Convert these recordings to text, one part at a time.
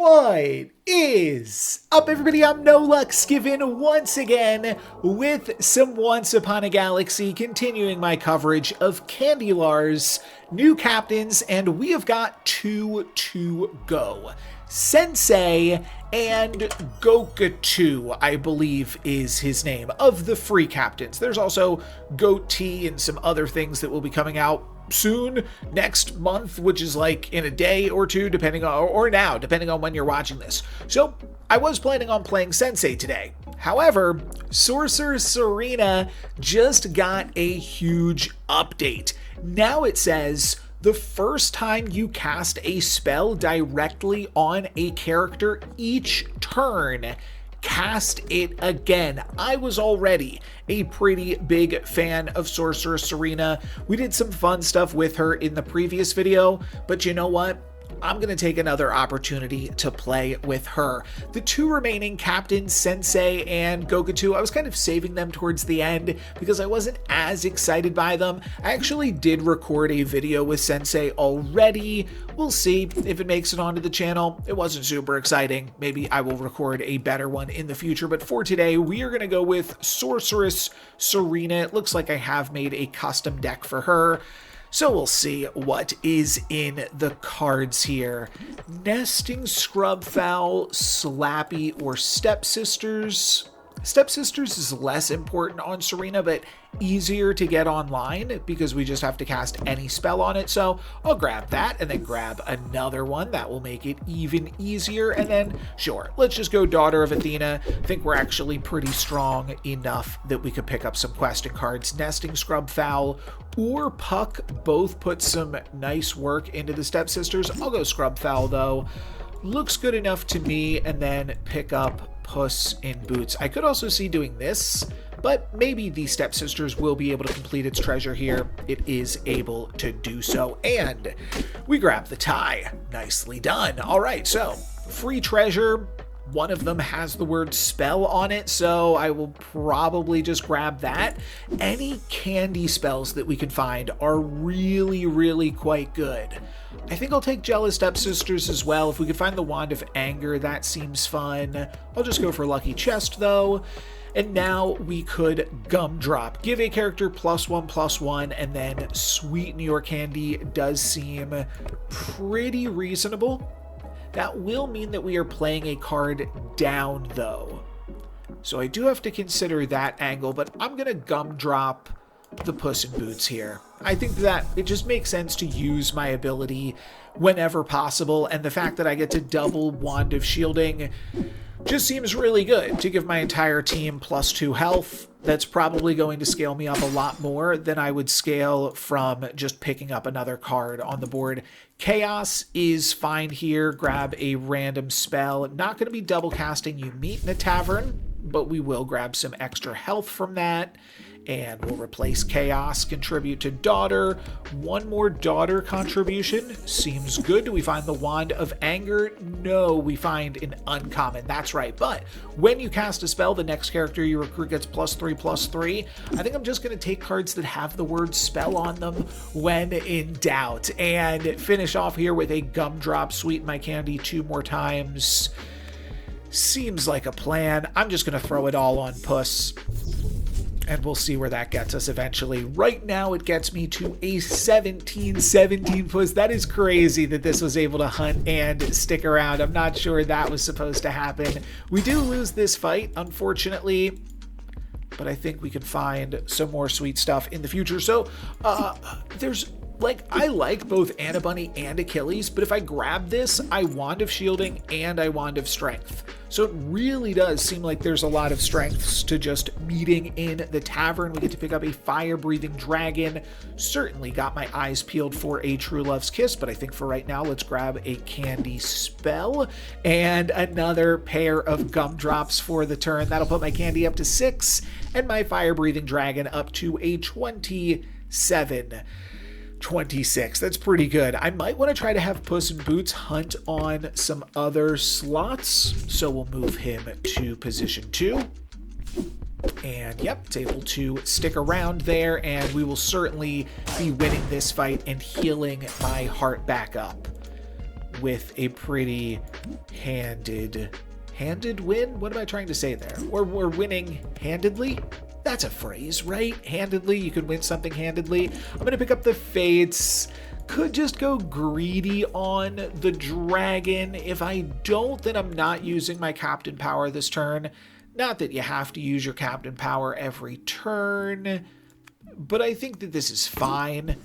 What is up, everybody? I'm NoLucksGiven once again with some Once Upon a Galaxy, continuing my coverage of Candylar's new captains, and we have got two to go. Sensei and Gokatu, I believe is his name, of the free captains. There's also Goatee and some other things that will be coming out soon, next month, which is like in a day or two, depending on, or now, depending on when you're watching this. So I was planning on playing Sensei today. However, Sorcerer Serena just got a huge update. Now it says the first time you cast a spell directly on a character each turn, cast it again. I was already a pretty big fan of Sorcerer Serena. We did some fun stuff with her in the previous video, but you know what? I'm going to take another opportunity to play with her. The two remaining captains, Sensei and Gokatu, I was kind of saving them towards the end because I wasn't as excited by them. I actually did record a video with Sensei already. We'll see if it makes it onto the channel. It wasn't super exciting. Maybe I will record a better one in the future, but for today, we are going to go with Sorceress Serena. It looks like I have made a custom deck for her. So we'll see what is in the cards here. Nesting Scrubfowl, Slappy, or Stepsisters. Stepsisters is less important on Serena, but easier to get online because we just have to cast any spell on it. So I'll grab that and then grab another one. That will make it even easier. And then, sure, let's just go Daughter of Athena. I think we're actually pretty strong enough that we could pick up some question cards. Nesting Scrubfowl or Puck both put some nice work into the Stepsisters. I'll go Scrubfowl though. Looks good enough to me, and then pick up Puss in Boots. I could also see doing this, but maybe the Stepsisters will be able to complete its treasure here. It is able to do so, and we grab the tie. Nicely done. All right, so free treasure. One of them has the word spell on it, so I will probably just grab that. Any candy spells that we can find are really quite good. I think I'll take Jealous Stepsisters as well. If we could find the Wand of Anger, that seems fun. I'll just go for Lucky Chest though. And now we could Gumdrop. Give a character +1/+1, and then Sweeten Your Candy does seem pretty reasonable. That will mean that we are playing a card down though. So I do have to consider that angle, but I'm going to Gumdrop the Puss in Boots here. I think that it just makes sense to use my ability whenever possible, and the fact that I get to double Wand of Shielding just seems really good to give my entire team +2 health. That's probably going to scale me up a lot more than I would scale from just picking up another card on the board. Chaos is fine here. Grab a random spell. Not going to be double casting You Meet in a Tavern, but we will grab some extra health from that. And we'll replace Chaos, contribute to Daughter. One more Daughter contribution. Seems good. Do we find the Wand of Anger? No, we find an uncommon. That's right. But when you cast a spell, the next character you recruit gets +3/+3. I think I'm just going to take cards that have the word spell on them when in doubt. And finish off here with a Gumdrop. Sweeten My Candy 2 more times. Seems like a plan. I'm just going to throw it all on Puss, and we'll see where that gets us eventually. Right now, it gets me to a 17/17 Puss. That is crazy that this was able to hunt and stick around. I'm not sure that was supposed to happen. We do lose this fight, unfortunately, but I think we can find some more sweet stuff in the future. So, I like both Anna Bunny and Achilles, but if I grab this, I Wand of Shielding and I Wand of Strength. So it really does seem like there's a lot of strengths to just meeting in the tavern. We get to pick up a fire-breathing dragon. Certainly got my eyes peeled for a True Love's Kiss, but I think for right now, let's grab a candy spell and another pair of Gumdrops for the turn. That'll put my candy up to 6 and my fire-breathing dragon up to a 27/26. That's pretty good. I might want to try to have Puss in Boots hunt on some other slots, so we'll move him to position 2. And yep, it's able to stick around there, and we will certainly be winning this fight and healing my heart back up. with a pretty handed win? What am I trying to say there? Or we're winning handedly? That's a phrase, right? Handedly, you could win something handedly. I'm going to pick up the Fates. Could just go greedy on the dragon. If I don't, then I'm not using my captain power this turn. Not that you have to use your captain power every turn, but I think that this is fine.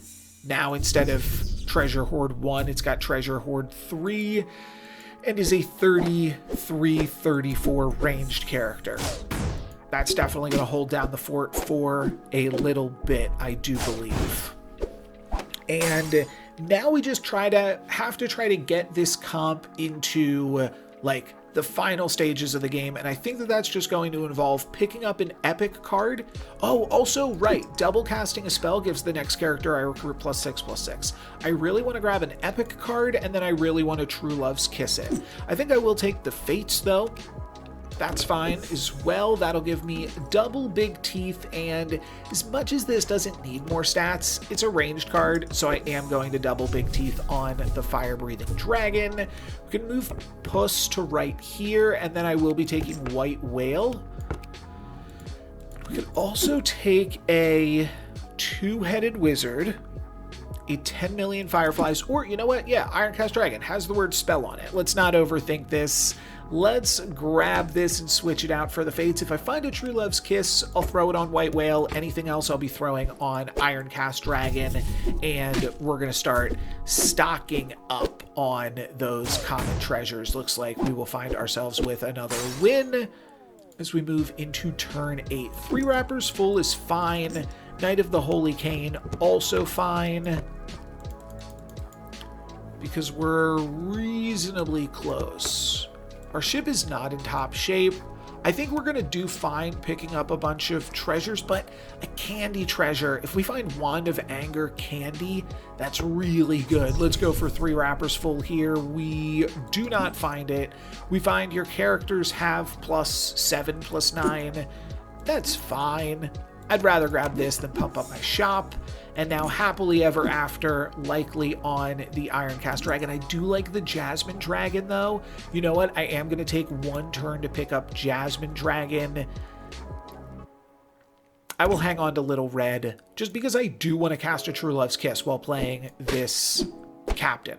Now, instead of Treasure Hoard 1, it's got Treasure Hoard 3 and is a 33-34 ranged character. That's definitely going to hold down the fort for a little bit, I do believe. And now we just have to try to get this comp into, like, the final stages of the game, and I think that that's just going to involve picking up an epic card. Oh, also, right, double casting a spell gives the next character I recruit +6/+6. I really want to grab an epic card, and then I really want to True Love's Kiss it. I think I will take the Fates, though. That's fine as well. That'll give me double big teeth, and as much as this doesn't need more stats, it's a ranged card, so I am going to double big teeth on the fire-breathing dragon. We can move Puss to right here, and then I will be taking White Whale. We could also take a two-headed wizard, a 10 million fireflies, or you know what? Yeah, Ironcast Dragon has the word spell on it. Let's not overthink this. Let's grab this and switch it out for the Fates. If I find a True Love's Kiss, I'll throw it on White Whale. Anything else I'll be throwing on Ironcast Dragon, and we're going to start stocking up on those common treasures. Looks like we will find ourselves with another win as we move into turn 8. 3 wrappers full is fine. Knight of the Holy Cane, also fine, because we're reasonably close. Our ship is not in top shape. I think we're going to do fine picking up a bunch of treasures, but a candy treasure, if we find Wand of Anger candy, that's really good. Let's go for 3 wrappers full here. We do not find it. We find your characters have +7, +9. That's fine. I'd rather grab this than pump up my shop. And now Happily Ever After, likely on the Ironcast Dragon. I do like the Jasmine Dragon, though. You know what? I am going to take 1 turn to pick up Jasmine Dragon. I will hang on to Little Red, just because I do want to cast a True Love's Kiss while playing this captain.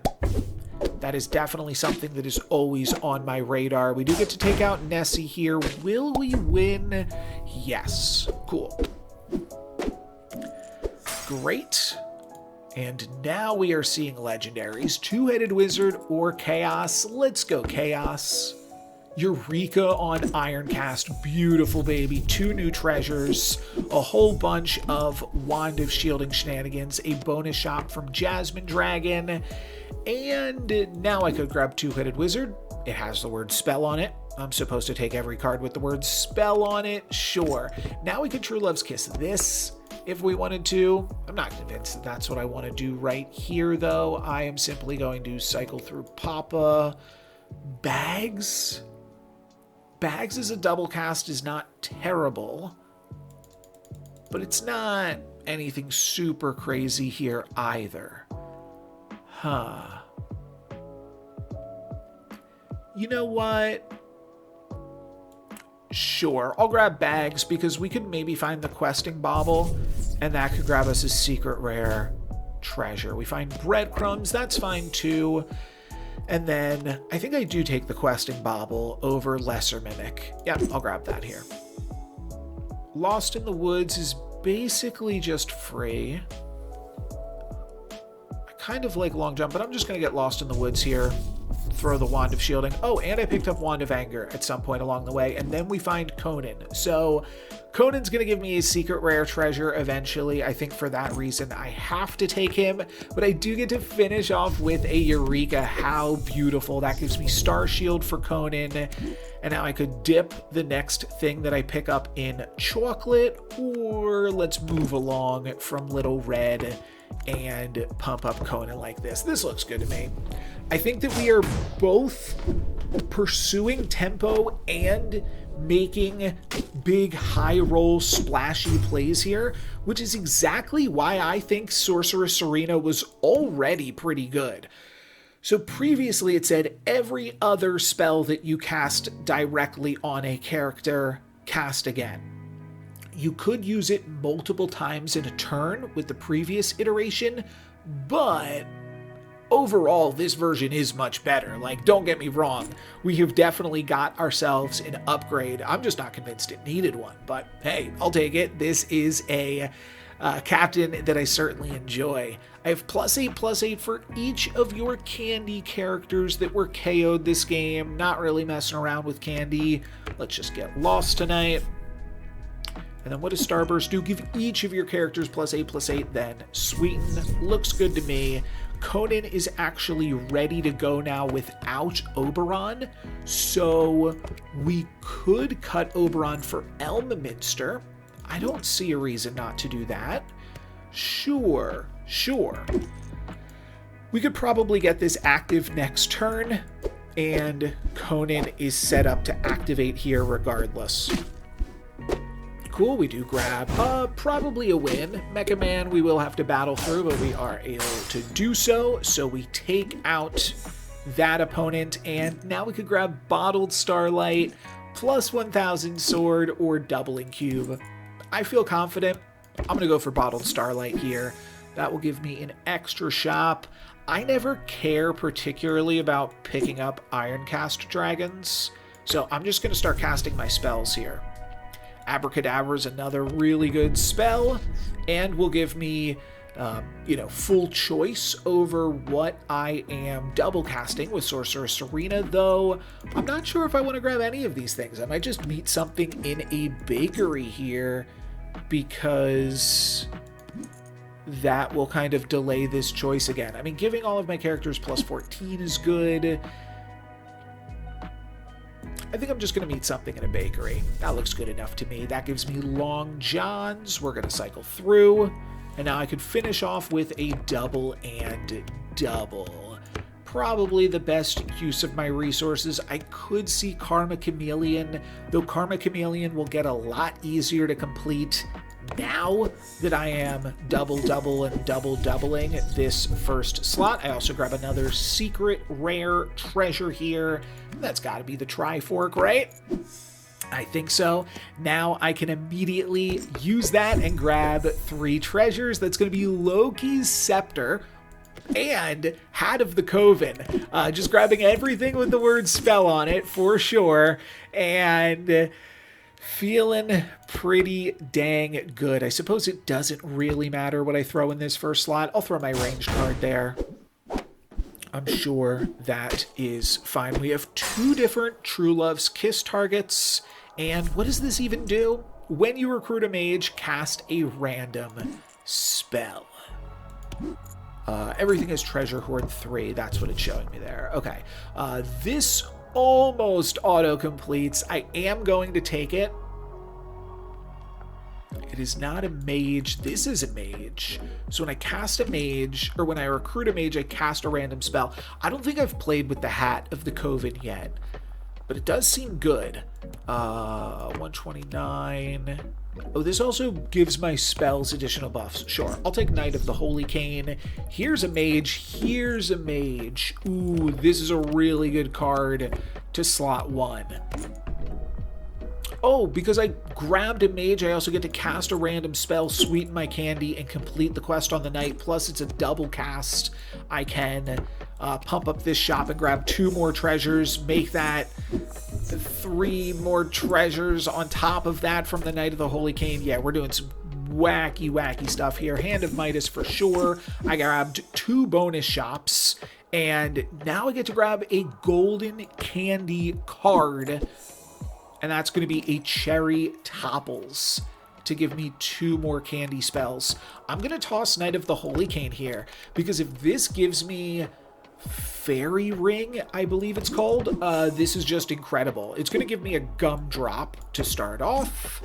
That is definitely something that is always on my radar. We do get to take out Nessie here. Will we win? Yes. Cool. Great. And now we are seeing legendaries. Two-headed wizard or chaos. Let's go chaos. Eureka on Ironcast. Beautiful, baby. 2 new treasures. A whole bunch of Wand of Shielding shenanigans. A bonus shop from Jasmine Dragon. And now I could grab two-headed wizard. It has the word spell on it. I'm supposed to take every card with the word spell on it. Sure. Now we could True Love's Kiss this if we wanted to. I'm not convinced that that's what I want to do right here, though. I am simply going to cycle through Papa. Bags? Bags as a double cast is not terrible, but it's not anything super crazy here either. Huh. You know what? Sure, I'll grab Bags because we could maybe find the Questing Bauble, and that could grab us a secret rare treasure. We find Breadcrumbs, that's fine too. And then I think I do take the Questing Bauble over Lesser Mimic. Yep, I'll grab that here. Lost in the Woods is basically just free. I kind of like Long Jump, but I'm just going to get Lost in the Woods here. Throw the Wand of Shielding. Oh, and I picked up Wand of Anger at some point along the way. And then we find Conan. So Conan's going to give me a secret rare treasure eventually. I think for that reason, I have to take him. But I do get to finish off with a Eureka. How beautiful. That gives me Star Shield for Conan. And now I could dip the next thing that I pick up in Chocolate. Or let's move along from Little Red and pump up Conan like this. This looks good to me. I think that we are both pursuing tempo and making big high roll splashy plays here, which is exactly why I think Sorceress Serena was already pretty good. So previously it said every other spell that you cast directly on a character, cast again. You could use it multiple times in a turn with the previous iteration, but overall, this version is much better. Like, don't get me wrong, we have definitely got ourselves an upgrade. I'm just not convinced it needed one, but hey, I'll take it. This is a captain that I certainly enjoy. I have +8/+8 for each of your candy characters that were KO'd this game. Not really messing around with candy. Let's just get lost tonight. And then what does Starburst do? Give each of your characters +8/+8, then Sweeten. Looks good to me. Conan is actually ready to go now without Oberon, so we could cut Oberon for Elminster. I don't see a reason not to do that. Sure. We could probably get this active next turn, and Conan is set up to activate here regardless. Cool, we do grab probably a win. Mecha Man we will have to battle through, but we are able to do so. So we take out that opponent, and now we could grab Bottled Starlight, +1000 sword, or doubling cube. I feel confident. I'm going to go for Bottled Starlight here. That will give me an extra shop. I never care particularly about picking up Ironcast dragons, so I'm just going to start casting my spells here. Abracadabra is another really good spell, and will give me, full choice over what I am double casting with Sorceress Serena, though I'm not sure if I want to grab any of these things. I might just meet something in a bakery here, because that will kind of delay this choice again. I mean, giving all of my characters +14 is good. I think I'm just going to meet something in a bakery. That looks good enough to me. That gives me Long Johns. We're going to cycle through. And now I could finish off with a double and double. Probably the best use of my resources. I could see Karma Chameleon, though Karma Chameleon will get a lot easier to complete now that I am double and doubling this first slot. I also grab another secret rare treasure here. That's got to be the Trifork, right? I think so. Now I can immediately use that and grab 3 treasures. That's going to be Loki's Scepter and Hat of the Coven. Just grabbing everything with the word spell on it for sure. And feeling pretty dang good. I suppose it doesn't really matter what I throw in this first slot. I'll throw my ranged card there. I'm sure that is fine. We have 2 different True Love's Kiss targets. And what does this even do? When you recruit a mage, cast a random spell. Everything is Treasure Hoard 3. That's what it's showing me there. Okay. This almost auto-completes. I am going to take it. It is not a mage. This is a mage. So when I cast a mage, or when I recruit a mage, I cast a random spell. I don't think I've played with the Hat of the Coven yet, but it does seem good. 129. Oh, this also gives my spells additional buffs. Sure, I'll take Knight of the Holy Cane. Here's a mage. Here's a mage. Ooh, this is a really good card to slot 1. Oh, because I grabbed a mage, I also get to cast a random spell, sweeten my candy, and complete the quest on the night. Plus, it's a double cast. I can pump up this shop and grab 2 more treasures, make that 3 more treasures on top of that from the Knight of the Holy Cane. Yeah, we're doing some wacky stuff here. Hand of Midas for sure. I grabbed 2 bonus shops, and now I get to grab a golden candy card. And that's going to be a Cherry Topples to give me 2 more candy spells. I'm going to toss Knight of the Holy Cane here, because if this gives me Fairy Ring, I believe it's called, this is just incredible. It's going to give me a Gumdrop to start off.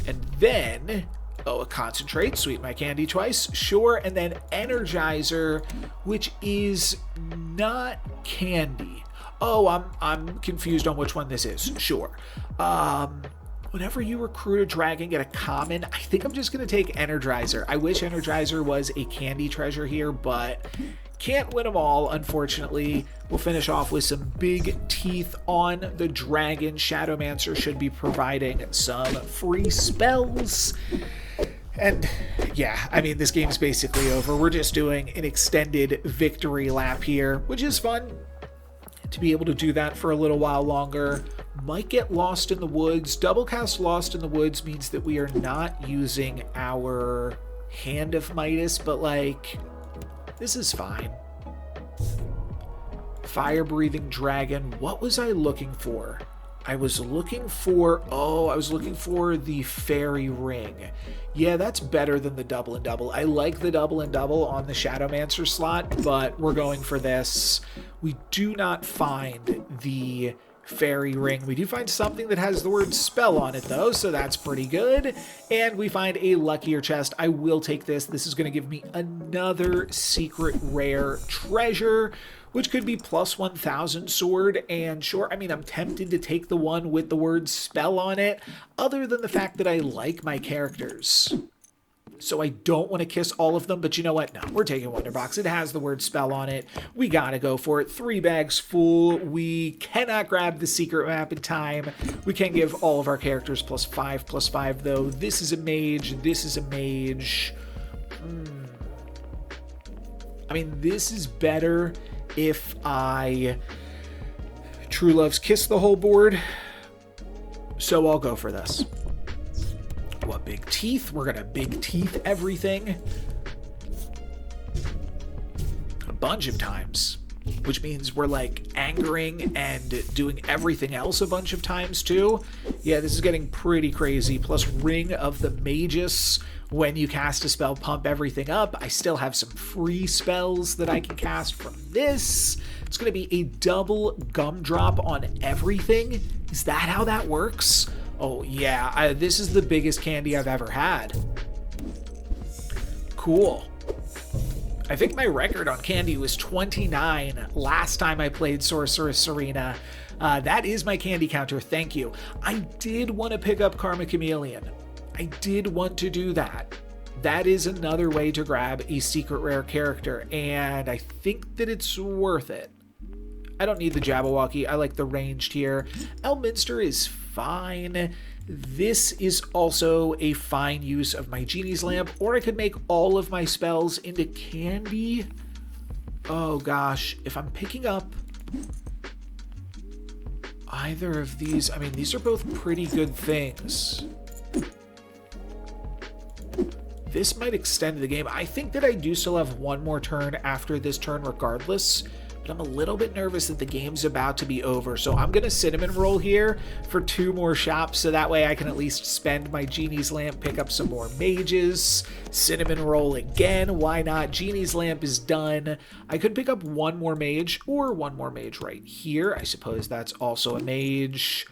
And then, a Concentrate, sweet my candy twice, sure. And then Energizer, which is not candy. Oh, I'm confused on which one this is. Sure. Whenever you recruit a dragon, get a common. I think I'm just going to take Energizer. I wish Energizer was a candy treasure here, but Can't win them all, unfortunately. We'll finish off with some big teeth on the dragon. Shadowmancer should be providing some free spells. And yeah, I mean, this game's basically over. We're just doing an extended victory lap here, which is fun to be able to do that for a little while longer. Might get Lost in the Woods. Double cast Lost in the Woods means that we are not using our Hand of Midas, but like, this is fine. Fire-breathing dragon. What was I looking for? I was looking for the fairy ring. Yeah, that's better than the double and double. I like the double and double on the Shadowmancer slot, but we're going for this. We do not find the fairy ring. We do find something that has the word spell on it though, so that's pretty good. And we find a luckier chest. I will take this. This is going to give me another secret rare treasure, which could be plus 1000 sword. And sure, I mean, I'm tempted to take the one with the word spell on it, other than the fact that I like my characters. So I don't want to kiss all of them, but you know what? No, we're taking Wonderbox. It has the word spell on it. We gotta go for it. 3 bags full. We cannot grab the secret map in time. We can give all of our characters +5/+5 though. This is a mage. This is a mage. I mean, this is better if I True Love's Kiss the whole board. So I'll go for this. What, big teeth? We're gonna big teeth everything a bunch of times, which means we're like angering and doing everything else a bunch of times too. Yeah, this is getting pretty crazy. Plus Ring of the Magus. When you cast a spell, pump everything up. I still have some free spells that I can cast from this. It's going to be a double gumdrop on everything. Is that how that works? Oh yeah, this is the biggest candy I've ever had. Cool. I think my record on candy was 29 last time I played Sorceress Arena. That is my candy counter, thank you. I did want to pick up Karma Chameleon. I did want to do that. That is another way to grab a secret rare character, and I think that it's worth it. I don't need the Jabberwocky. I like the ranged here. Elminster is fine. This is also a fine use of my Genie's Lamp, or I could make all of my spells into candy. Oh gosh, if I'm picking up either of these, I mean, these are both pretty good things. This might extend the game. I think that I do still have one more turn after this turn regardless, but I'm a little bit nervous that the game's about to be over. So I'm going to cinnamon roll here for 2 more shops, so that way I can at least spend my Genie's Lamp, pick up some more mages, cinnamon roll again. Why not? Genie's Lamp is done. I could pick up one more mage or one more mage right here. I suppose that's also a mage.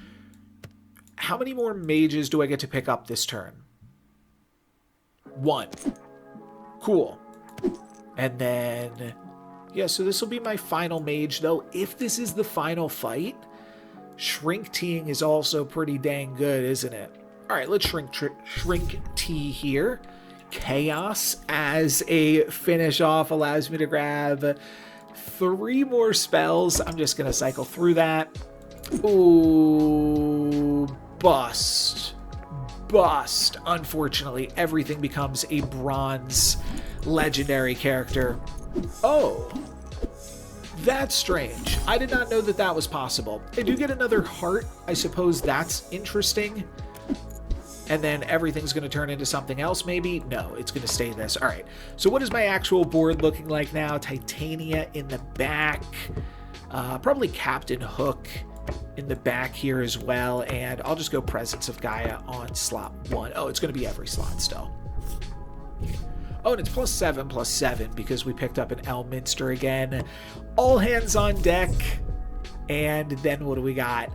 How many more mages do I get to pick up this turn? 1. Cool. And then, yeah, so this will be my final mage, though. If this is the final fight, Shrink Teeing is also pretty dang good, isn't it? All right, let's Shrink Tea here. Chaos as a finish off allows me to grab 3 more spells. I'm just going to cycle through that. Ooh, bust. Bust. Unfortunately, everything becomes a bronze legendary character. Oh, that's strange. I did not know that that was possible. I do get another heart. I suppose that's interesting. And then everything's going to turn into something else, maybe? No, it's going to stay this. All right. So what is my actual board looking like now? Titania in the back. Probably Captain Hook in the back here as well, and I'll just go Presence of Gaia on slot 1. Oh, it's going to be every slot still. Oh, and it's +7/+7 because we picked up an Elminster again. All hands on deck. And then what do we got?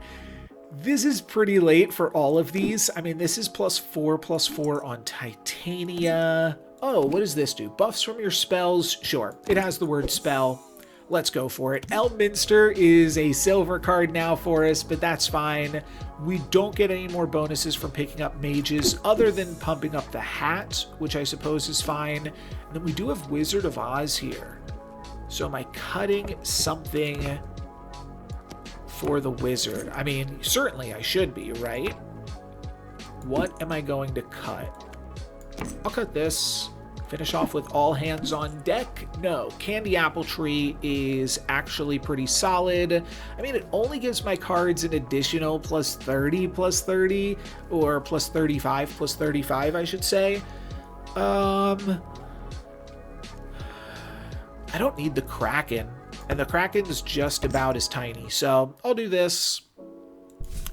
This is pretty late for all of these. I mean, this is +4/+4 on Titania. Oh, what does this do? Buffs from your spells? Sure, it has the word spell. Let's go for it. Elminster is a silver card now for us, but that's fine. We don't get any more bonuses from picking up mages other than pumping up the hat, which I suppose is fine. And then we do have Wizard of Oz here. So am I cutting something for the wizard? I mean, certainly I should be, right? What am I going to cut? I'll cut this. Finish off with all hands on deck. No, Candy Apple Tree is actually pretty solid. I mean, it only gives my cards an additional plus 30, or plus 35, I should say. I don't need the Kraken, and the Kraken is just about as tiny, so I'll do this.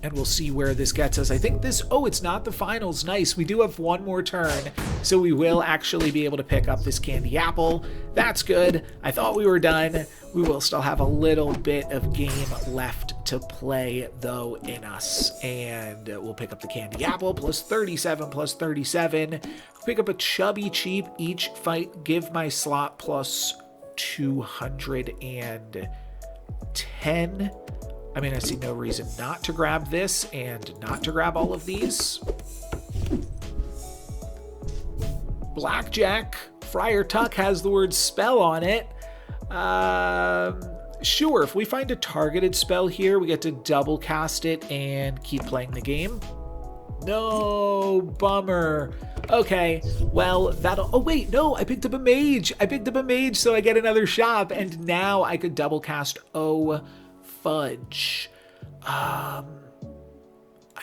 And we'll see where this gets us. I think this... Oh, it's not the finals. Nice. We do have one more turn, so we will actually be able to pick up this candy apple. That's good. I thought we were done. We will still have a little bit of game left to play, though, in us. And we'll pick up the candy apple. Plus 37, plus 37. Pick up a chubby cheap. Each fight, give my slot plus 210. I mean, I see no reason not to grab this and not to grab all of these. Blackjack. Friar Tuck has the word spell on it. Sure, if we find a targeted spell here, we get to double cast it and keep playing the game. No, bummer. Okay, well, that'll... Oh, wait, no, I picked up a mage. So I get another shop, and now I could double cast fudge. I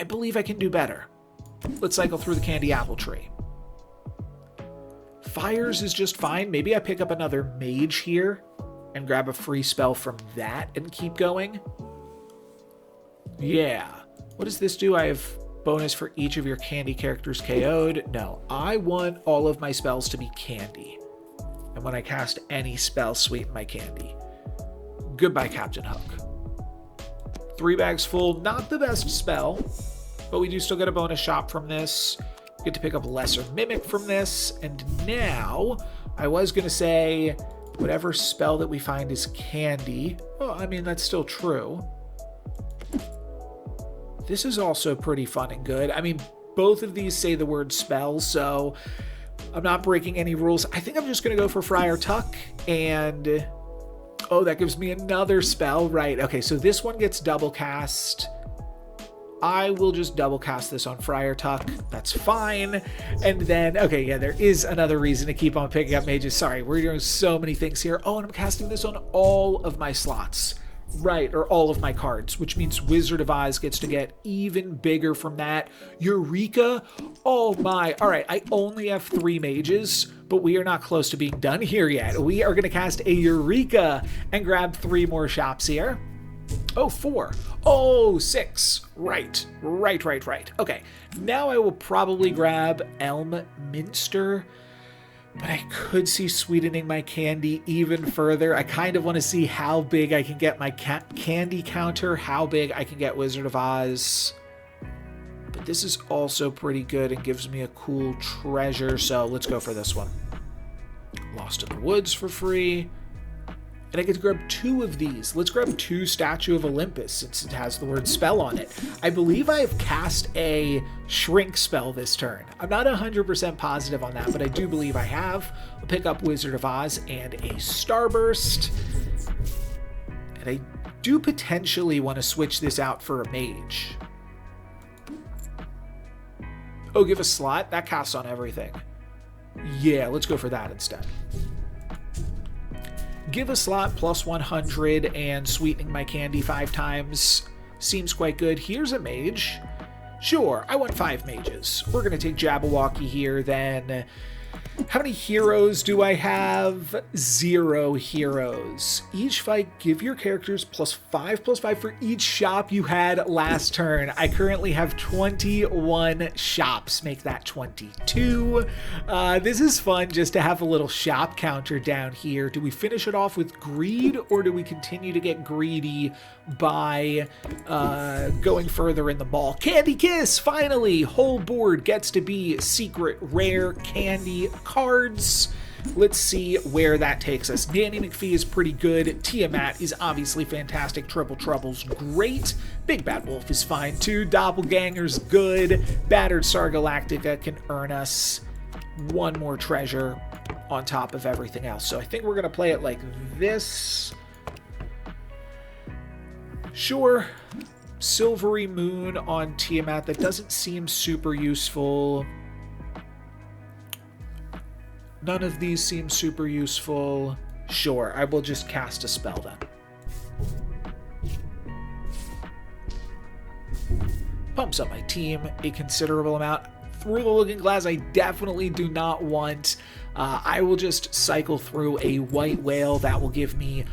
believe I can do better. Let's cycle through the candy apple tree. Fires is just fine. Maybe I pick up another mage here and grab a free spell from that and keep going. Yeah. What does this do? I have bonus for each of your candy characters KO'd. No, I want all of my spells to be candy. And when I cast any spell, sweeten my candy. Goodbye, Captain Hook. 3 bags full, not the best spell, but we do still get a bonus shop from this. Get to pick up Lesser Mimic from this, and now I was going to say whatever spell that we find is candy. Well, I mean, that's still true. This is also pretty fun and good. I mean, both of these say the word spell, so I'm not breaking any rules. I think I'm just going to go for Friar Tuck and... Oh, that gives me another spell. Right. Okay, so this one gets double cast. I will just double cast this on Friar Tuck. That's fine. And then, okay, yeah, there is another reason to keep on picking up mages. Sorry, we're doing so many things here. Oh, and I'm casting this on all of my slots. Right, or all of my cards, which means Wizard of Oz gets to get even bigger from that. Eureka. Oh my. All right, I only have 3 mages, but we are not close to being done here yet. We are going to cast a Eureka and grab 3 more shops here. Oh, 4. Oh, 6. Right. Okay, now I will probably grab Elminster, but I could see sweetening my candy even further. I kind of want to see how big I can get my candy counter, how big I can get Wizard of Oz. But this is also pretty good and gives me a cool treasure, so let's go for this one. Lost in the Woods for free. And I get to grab 2 of these. Let's grab 2 Statue of Olympus since it has the word spell on it. I believe I have cast a shrink spell this turn. I'm not 100% positive on that, but I do believe I have. I'll pick up Wizard of Oz and a Starburst. And I do potentially want to switch this out for a mage. Oh, give a slot? That casts on everything. Yeah, let's go for that instead. Give a slot plus 100 and sweetening my candy 5 times seems quite good. Here's a mage. Sure, I want 5 mages. We're going to take Jabberwocky here then. How many heroes do I have? 0 heroes. Each fight, give your characters +5/+5 for each shop you had last turn. I currently have 21 shops. Make that 22. This is fun just to have a little shop counter down here. Do we finish it off with greed, or do we continue to get greedy by going further in the mall? Candy Kiss, finally! Whole board gets to be secret rare candy cards. Let's see where that takes us. Nanny McPhee is pretty good. Tiamat is obviously fantastic. Triple Trouble's great. Big Bad Wolf is fine too. Doppelganger's good. Battered Star Galactica can earn us 1 more treasure. on top of everything else. So I think we're going to play it like this. Sure. Silvery Moon on Tiamat. That doesn't seem super useful. None of these seem super useful. Sure, I will just cast a spell then. Pumps up my team a considerable amount. Through the Looking Glass, I definitely do not want. I will just cycle through a White Whale. That will give me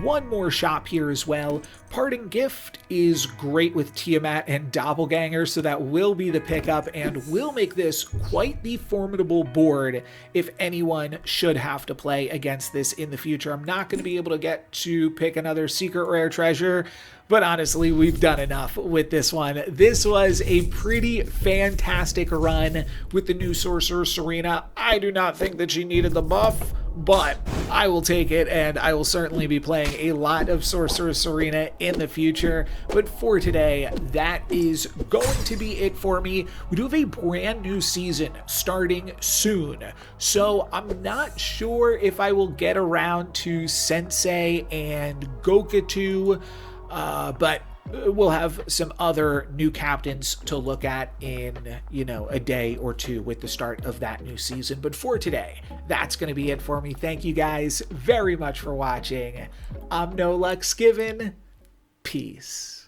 one more shop here as well. Parting Gift is great with Tiamat and Doppelganger, so that will be the pickup and will make this quite the formidable board if anyone should have to play against this in the future. I'm not going to be able to get to pick another secret rare treasure, but honestly, we've done enough with this one. This was a pretty fantastic run with the new Sorcerer Serena. I do not think that she needed the buff, but I will take it, and I will certainly be playing a lot of Sorcerer Serena in the future. But for today, that is going to be it for me. We do have a brand new season starting soon, so I'm not sure if I will get around to Sensei and Gokatu, but we'll have some other new captains to look at in, a day or two with the start of that new season. But for today, that's going to be it for me. Thank you guys very much for watching. I'm NoLucksGiven. Peace.